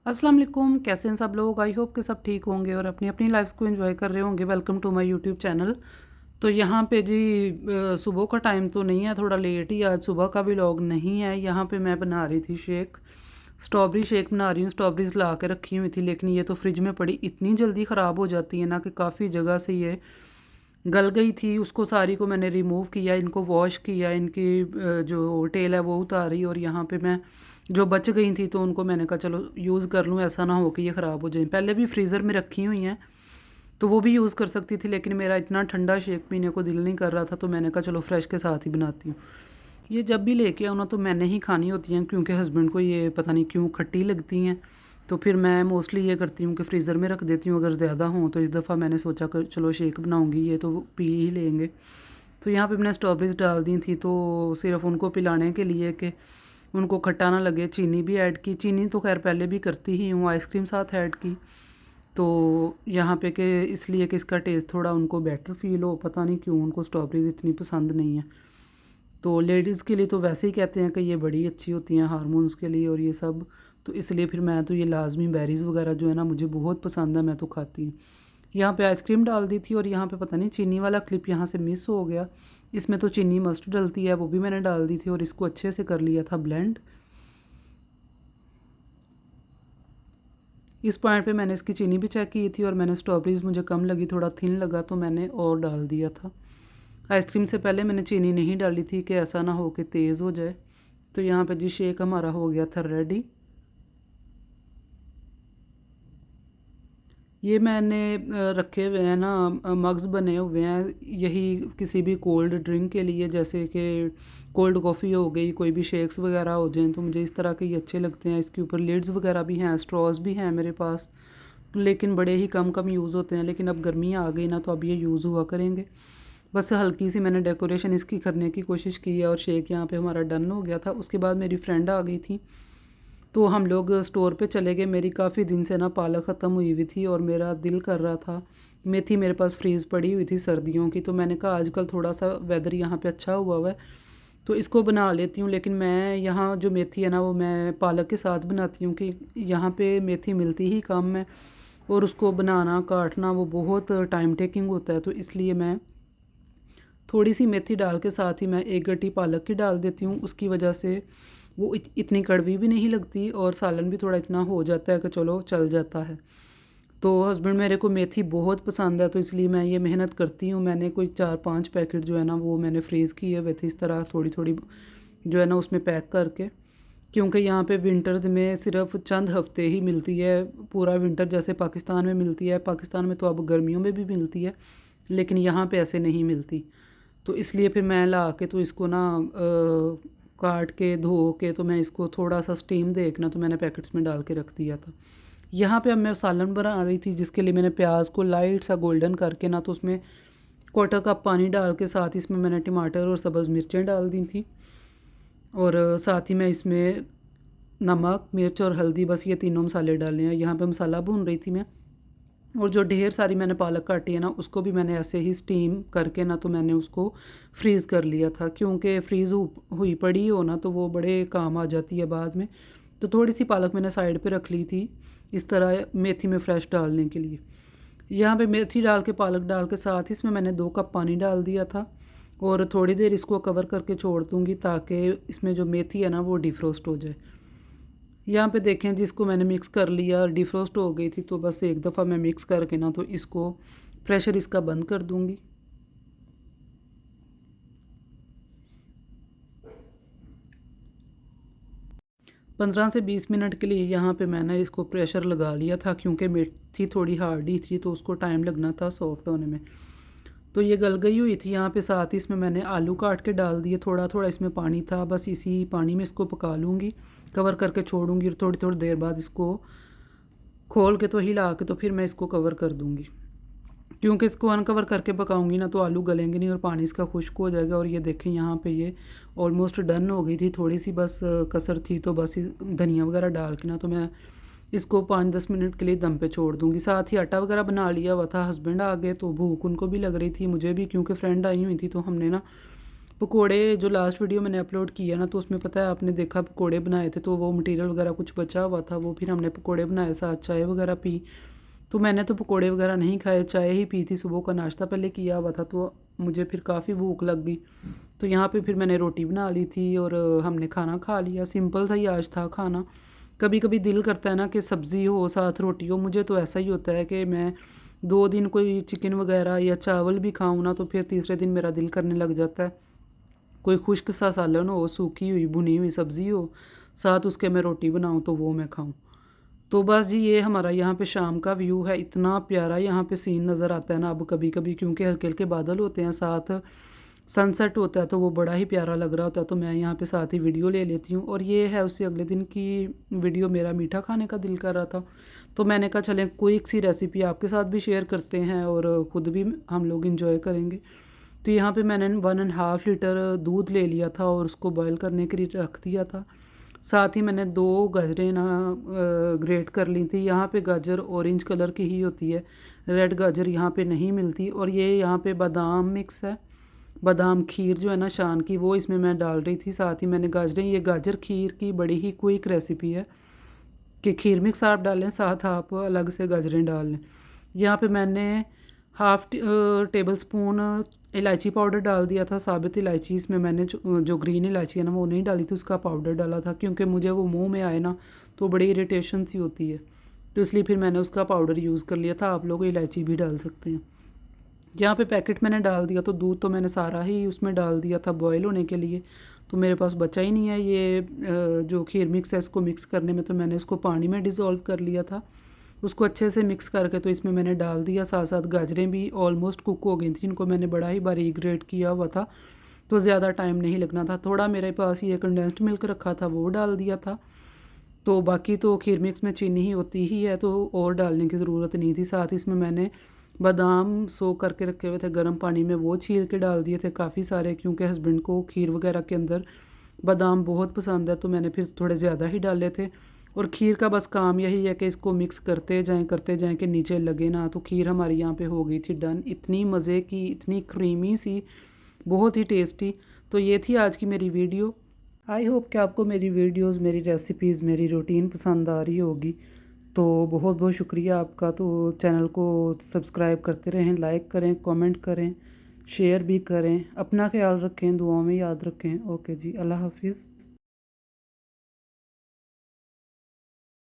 अस्सलाम वालेकुम। कैसे हैं सब लोग? आई होप कि सब ठीक होंगे और अपनी अपनी लाइफ्स को एंजॉय कर रहे होंगे। Welcome to my YouTube channel. तो यहाँ पे जी सुबह का टाइम तो नहीं है, थोड़ा लेट ही आज सुबह का भी व्लॉग नहीं है। यहाँ पे मैं बना रही थी शेक, स्ट्रॉबेरी शेक बना रही हूँ। स्ट्रॉबेरीज ला के रखी हुई थी, लेकिन ये तो फ्रिज में पड़ी इतनी जल्दी ख़राब हो जाती है ना कि काफ़ी जगह से ये गल गई थी। उसको सारी को मैंने रिमूव किया, इनको वॉश किया, इनकी जो टेल है वो उतारी, और यहाँ पे मैं जो बच गई थी तो उनको मैंने कहा चलो यूज़ कर लूँ, ऐसा ना हो कि ये ख़राब हो जाए। पहले भी फ्रीज़र में रखी हुई हैं तो वो भी यूज़ कर सकती थी, लेकिन मेरा इतना ठंडा शेक पीने को दिल नहीं कर रहा था, तो मैंने कहा चलो फ्रेश के साथ ही बनाती हूँ। ये जब भी लेके आओ ना तो मैंने ही खानी होती हैं, क्योंकि हस्बैंड को ये पता नहीं क्यों खट्टी लगती हैं। तो फिर मैं मोस्टली ये करती हूँ कि फ्रीज़र में रख देती हूँ, अगर ज़्यादा हों तो इस दफ़ा मैंने सोचा कि चलो शेक बनाऊँगी, ये तो पी ही लेंगे। तो यहाँ पे मैंने स्ट्रॉबेरीज डाल दी थी, तो सिर्फ उनको पिलाने के लिए कि उनको खट्टा ना लगे, चीनी भी ऐड की। चीनी तो खैर पहले भी करती ही हूँ, आइसक्रीम साथ ऐड की। तो यहाँ पे कि इसलिए कि इसका टेस्ट थोड़ा उनको बेटर फ़ील हो, पता नहीं क्यों उनको स्ट्रॉबेरीज़ इतनी पसंद नहीं है। तो लेडीज़ के लिए तो वैसे ही कहते हैं कि ये बड़ी अच्छी होती हैं हार्मोन्स के लिए और ये सब, तो इसलिए फिर मैं तो ये लाज़मी बेरीज़ वगैरह जो है ना मुझे बहुत पसंद है, मैं तो खाती हूँ। यहाँ पे आइसक्रीम डाल दी थी, और यहाँ पे पता नहीं चीनी वाला क्लिप यहाँ से मिस हो गया। इसमें तो चीनी मस्ट डलती है, वो भी मैंने डाल दी थी और इसको अच्छे से कर लिया था ब्लेंड। इस पॉइंट पे मैंने इसकी चीनी भी चेक की थी, और मैंने स्ट्रॉबेरीज़ मुझे कम लगी, थोड़ा थिन लगा, तो मैंने और डाल दिया था। आइसक्रीम से पहले मैंने चीनी नहीं डाली थी कि ऐसा ना हो कि तेज़ हो जाए। तो यहाँ पे जी शेक हमारा हो गया था रेडी। ये मैंने रखे हुए हैं ना, मग्स बने हुए हैं, यही किसी भी कोल्ड ड्रिंक के लिए, जैसे कि कोल्ड कॉफ़ी हो गई, कोई भी शेक्स वगैरह हो जाएं, तो मुझे इस तरह के ये अच्छे लगते हैं। इसके ऊपर लिड्स वगैरह भी हैं, स्ट्रॉज भी हैं मेरे पास, लेकिन बड़े ही कम कम यूज़ होते हैं। लेकिन अब गर्मी आ गई ना तो अब ये यूज़ हुआ करेंगे। बस हल्की सी मैंने डेकोरेशन इसकी करने की कोशिश की है, और शेक यहाँ पे हमारा डन हो गया था। उसके बाद मेरी फ्रेंड आ गई थी, तो हम लोग स्टोर पे चले गए। मेरी काफ़ी दिन से ना पालक ख़त्म हुई हुई थी और मेरा दिल कर रहा था, मेथी मेरे पास फ्रीज़ पड़ी हुई थी सर्दियों की, तो मैंने कहा आजकल थोड़ा सा वेदर यहाँ पे अच्छा हुआ है तो इसको बना लेती हूँ। लेकिन मैं यहाँ जो मेथी है ना वो मैं पालक के साथ बनाती हूँ, कि यहाँ पे मेथी मिलती ही कम है, और उसको बनाना काटना वो बहुत टाइम टेकिंग होता है, तो इसलिए मैं थोड़ी सी मेथी डाल के साथ ही मैं एक गट्टी पालक की डाल देती हूँ। उसकी वजह से वो इतनी कड़वी भी नहीं लगती, और सालन भी थोड़ा इतना हो जाता है कि चलो चल जाता है। तो हस्बैंड मेरे को मेथी बहुत पसंद है, तो इसलिए मैं ये मेहनत करती हूँ। मैंने कोई 4-5 पैकेट जो है ना वो मैंने फ्रीज़ किए हुए थे, इस तरह थोड़ी थोड़ी जो है ना उसमें पैक करके, क्योंकि यहाँ पे विंटर्स में सिर्फ चंद हफ्ते ही मिलती है पूरा विंटर, जैसे पाकिस्तान में मिलती है। पाकिस्तान में तो अब गर्मियों में भी मिलती है, लेकिन यहाँ पे ऐसे नहीं मिलती। तो इसलिए फिर मैं ला के तो इसको ना काट के धो के तो मैं इसको थोड़ा सा स्टीम दे के ना तो मैंने पैकेट्स में डाल के रख दिया था। यहाँ पे अब मैं सालन बना रही थी, जिसके लिए मैंने प्याज को लाइट सा गोल्डन करके ना तो उसमें क्वार्टर कप पानी डाल के साथ इसमें मैंने टमाटर और सब्ज़ मिर्चें डाल दी थी, और साथ ही मैं इसमें नमक, मिर्च और हल्दी, बस ये तीनों मसाले डाले हैं। यहाँ पे मसाला भून रही थी मैं, और जो ढेर सारी मैंने पालक काटी है ना उसको भी मैंने ऐसे ही स्टीम करके ना तो मैंने उसको फ्रीज़ कर लिया था, क्योंकि फ्रीज़ हुई पड़ी हो ना तो वो बड़े काम आ जाती है बाद में। तो थोड़ी सी पालक मैंने साइड पे रख ली थी इस तरह मेथी में फ्रेश डालने के लिए। यहाँ पे मेथी डाल के पालक डाल के साथ इसमें मैंने 2 कप पानी डाल दिया था, और थोड़ी देर इसको कवर करके छोड़ दूँगी ताकि इसमें जो मेथी है ना वो डिफ्रोस्ट हो जाए। यहाँ पे देखें जिसको मैंने मिक्स कर लिया, डिफ्रोस्ट हो गई थी, तो बस एक दफ़ा मैं मिक्स करके ना तो इसको प्रेशर इसका बंद कर दूँगी। पंद्रह से 20 मिनट के लिए यहाँ पे मैंने इसको प्रेशर लगा लिया था, क्योंकि मेथी थोड़ी हार्ड ही थी तो उसको टाइम लगना था सॉफ्ट होने में। तो ये गल गई हुई थी। यहाँ पे साथ ही इसमें मैंने आलू काट के डाल दिए, थोड़ा थोड़ा इसमें पानी था, बस इसी पानी में इसको पका लूँगी, कवर करके छोड़ूंगी, और थोड़ी थोड़ी देर बाद इसको खोल के तो हिला के तो फिर मैं इसको कवर कर दूँगी, क्योंकि इसको अनकवर करके पकाऊंगी ना तो आलू गलेंगे नहीं और पानी इसका खुश्क हो जाएगा। और ये देखें यहाँ पे ये ऑलमोस्ट डन हो गई थी, थोड़ी सी बस कसर थी, तो बस धनिया वगैरह डाल के ना तो मैं इसको 5-10 मिनट के लिए दम पे छोड़ दूँगी। साथ ही आटा वगैरह बना लिया हुआ था। हस्बैंड आ गए तो भूख उनको भी लग रही थी, मुझे भी, क्योंकि फ्रेंड आई हुई थी, तो हमने ना पकोड़े जो लास्ट वीडियो मैंने अपलोड किया ना, तो उसमें पता है आपने देखा पकोड़े बनाए थे, तो वो मटेरियल वगैरह कुछ बचा हुआ था, वो फिर हमने पकोड़े बनाए, साथ चाय वगैरह पी। तो मैंने तो पकोड़े वगैरह नहीं खाए, चाय ही पी थी, सुबह का नाश्ता पहले किया हुआ था, तो मुझे फिर काफ़ी भूख लग गई। तो यहाँ पे फिर मैंने रोटी बना ली थी और हमने खाना खा लिया। सिंपल सा ही आज था खाना। कभी कभी दिल करता है ना कि सब्ज़ी हो साथ रोटी हो। मुझे तो ऐसा ही होता है कि मैं 2 दिन कोई चिकन वगैरह या चावल भी खाऊँ ना, तो फिर तीसरे दिन मेरा दिल करने लग जाता है कोई खुश्क सा सालन हो, सूखी हुई भुनी हुई सब्ज़ी हो, साथ उसके मैं रोटी बनाऊँ तो वो मैं खाऊँ। तो बस जी ये हमारा यहाँ पे शाम का व्यू है। इतना प्यारा यहाँ पे सीन नज़र आता है ना अब कभी कभी, क्योंकि हल्के हल्के बादल होते हैं, साथ सनसेट होता है, तो वो बड़ा ही प्यारा लग रहा होता है। तो मैं यहाँ पे साथ ही वीडियो ले लेती हूँ। और ये है उससे अगले दिन की वीडियो। मेरा मीठा खाने का दिल कर रहा था, तो मैंने कहा चलें क्विक सी रेसिपी आपके साथ भी शेयर करते हैं और ख़ुद भी हम लोग इंजॉय करेंगे। तो यहाँ पे मैंने 1.5 लीटर दूध ले लिया था और उसको बॉयल करने के लिए रख दिया था। साथ ही मैंने 2 गाजरें ना ग्रेट कर ली थी। यहाँ पे गाजर ऑरेंज कलर की ही होती है, रेड गाजर यहाँ पे नहीं मिलती। और ये यहाँ पे बादाम मिक्स है, बादाम खीर जो है ना शान की, वो इसमें मैं डाल रही थी। साथ ही मैंने गाजरें, ये गाजर खीर की बड़ी ही क्विक रेसिपी है कि खीर मिक्स आप डालें, साथ आप अलग से गाजरें डाल लें। यहाँ पे मैंने हाफ़ टेबल स्पून इलायची पाउडर डाल दिया था, साबित इलायची। इसमें मैंने जो ग्रीन इलायची है ना वो नहीं डाली थी, उसका पाउडर डाला था, क्योंकि मुझे वो मुंह में आए ना तो बड़ी इरिटेशन सी होती है, तो इसलिए फिर मैंने उसका पाउडर यूज़ कर लिया था। आप लोग इलायची भी डाल सकते हैं। यहाँ पे पैकेट मैंने डाल दिया, तो दूध तो मैंने सारा ही उसमें डाल दिया था बॉयल होने के लिए, तो मेरे पास बचा ही नहीं है ये जो खीर मिक्स है इसको मिक्स करने में। तो मैंने उसको पानी में डिज़ोल्व कर लिया था, उसको अच्छे से मिक्स करके तो इसमें मैंने डाल दिया। साथ साथ गाजरें भी ऑलमोस्ट कुक हो गई थी, इनको मैंने बड़ा ही बारीक ग्रेट किया हुआ था, तो ज़्यादा टाइम नहीं लगना था। थोड़ा मेरे पास ये कंडेंस्ड मिल्क रखा था, वो डाल दिया था। तो बाकी तो खीर मिक्स में चीनी ही होती ही है, तो और डालने की ज़रूरत नहीं थी। साथ इसमें मैंने बादाम सो करके रखे हुए थे गर्म पानी में, वो छील के डाल दिए थे काफ़ी सारे, क्योंकि हस्बैंड को खीर वगैरह के अंदर बादाम बहुत पसंद है, तो मैंने फिर थोड़े ज़्यादा ही डाले थे। और खीर का बस काम यही है कि इसको मिक्स करते जाएं कि नीचे लगे ना। तो खीर हमारी यहाँ पे हो गई थी डन। इतनी मज़े की, इतनी क्रीमी सी, बहुत ही टेस्टी। तो ये थी आज की मेरी वीडियो। आई होप कि आपको मेरी वीडियोस, मेरी रेसिपीज़, मेरी रूटीन पसंद आ रही होगी। तो बहुत बहुत शुक्रिया आपका। तो चैनल को सब्सक्राइब करते रहें, लाइक करें, कमेंट करें, शेयर भी करें। अपना ख्याल रखें, दुआओं में याद रखें। ओके जी, अल्लाह हाफिज़।